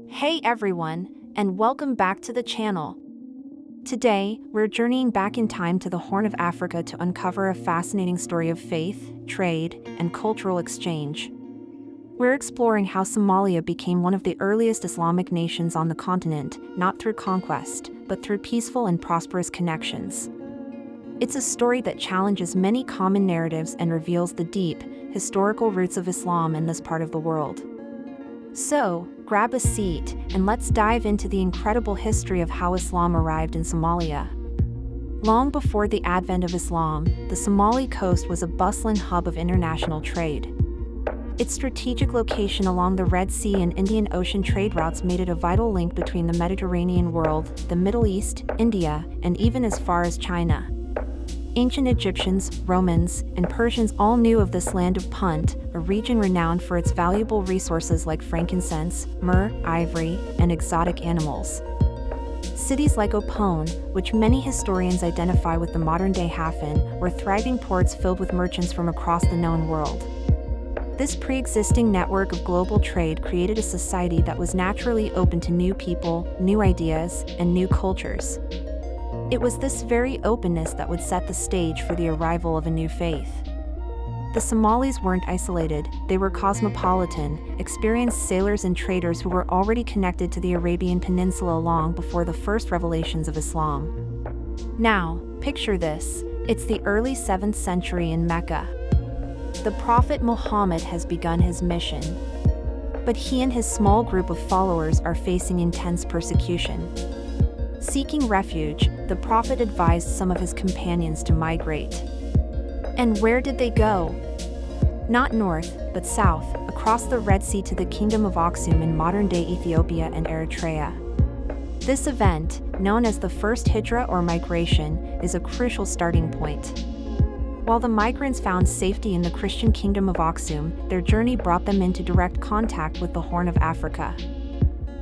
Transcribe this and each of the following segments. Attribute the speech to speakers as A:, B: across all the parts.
A: Hey everyone, and welcome back to the channel. Today, we're journeying back in time to the Horn of Africa to uncover a fascinating story of faith, trade, and cultural exchange. We're exploring how Somalia became one of the earliest Islamic nations on the continent, not through conquest, but through peaceful and prosperous connections. It's a story that challenges many common narratives and reveals the deep, historical roots of Islam in this part of the world. So, grab a seat, and let's dive into the incredible history of how Islam arrived in Somalia. Long before the advent of Islam, the Somali coast was a bustling hub of international trade. Its strategic location along the Red Sea and Indian Ocean trade routes made it a vital link between the Mediterranean world, the Middle East, India, and even as far as China. Ancient Egyptians, Romans, and Persians all knew of this land of Punt, a region renowned for its valuable resources like frankincense, myrrh, ivory, and exotic animals. Cities like Opone, which many historians identify with the modern-day Hafin, were thriving ports filled with merchants from across the known world. This pre-existing network of global trade created a society that was naturally open to new people, new ideas, and new cultures. It was this very openness that would set the stage for the arrival of a new faith. The Somalis weren't isolated, they were cosmopolitan, experienced sailors and traders who were already connected to the Arabian Peninsula long before the first revelations of Islam. Now, picture this, it's the early 7th century in Mecca. The Prophet Muhammad has begun his mission. But he and his small group of followers are facing intense persecution. Seeking refuge, the Prophet advised some of his companions to migrate. And where did they go? Not north, but south, across the Red Sea to the Kingdom of Aksum in modern-day Ethiopia and Eritrea. This event, known as the First Hijra or migration, is a crucial starting point. While the migrants found safety in the Christian Kingdom of Aksum, their journey brought them into direct contact with the Horn of Africa.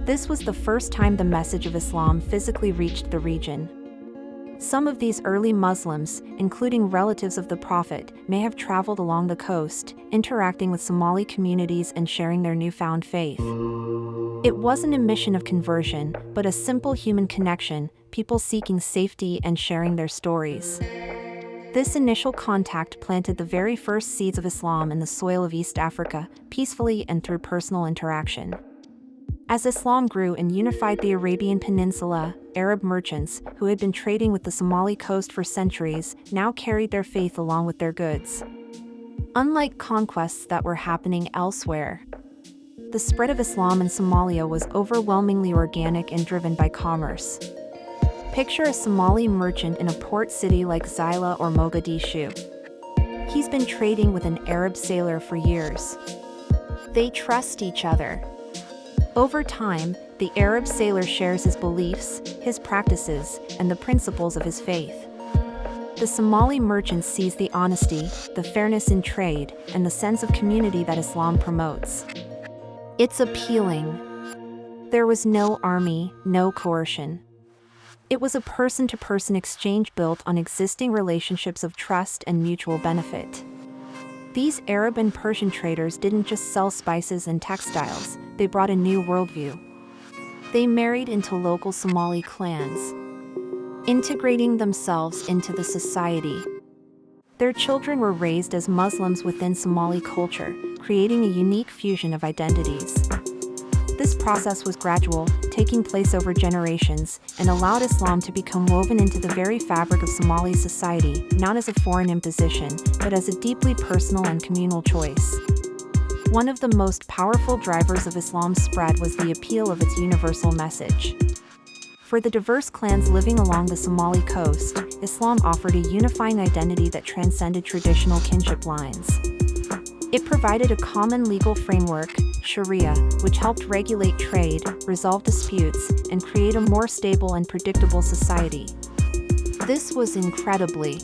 A: This was the first time the message of Islam physically reached the region. Some of these early Muslims, including relatives of the Prophet, may have traveled along the coast, interacting with Somali communities and sharing their newfound faith. It wasn't a mission of conversion, but a simple human connection, people seeking safety and sharing their stories. This initial contact planted the very first seeds of Islam in the soil of East Africa, peacefully and through personal interaction. As Islam grew and unified the Arabian Peninsula, Arab merchants, who had been trading with the Somali coast for centuries, now carried their faith along with their goods. Unlike conquests that were happening elsewhere, the spread of Islam in Somalia was overwhelmingly organic and driven by commerce. Picture a Somali merchant in a port city like Zila or Mogadishu. He's been trading with an Arab sailor for years. They trust each other. Over time, the Arab sailor shares his beliefs, his practices, and the principles of his faith. The Somali merchant sees the honesty, the fairness in trade, and the sense of community that Islam promotes. It's appealing. There was no army, no coercion. It was a person-to-person exchange built on existing relationships of trust and mutual benefit. These Arab and Persian traders didn't just sell spices and textiles, they brought a new worldview. They married into local Somali clans, integrating themselves into the society. Their children were raised as Muslims within Somali culture, creating a unique fusion of identities. This process was gradual, taking place over generations, and allowed Islam to become woven into the very fabric of Somali society, not as a foreign imposition, but as a deeply personal and communal choice. One of the most powerful drivers of Islam's spread was the appeal of its universal message. For the diverse clans living along the Somali coast, Islam offered a unifying identity that transcended traditional kinship lines. It provided a common legal framework, Sharia, which helped regulate trade, resolve disputes, and create a more stable and predictable society. This was incredibly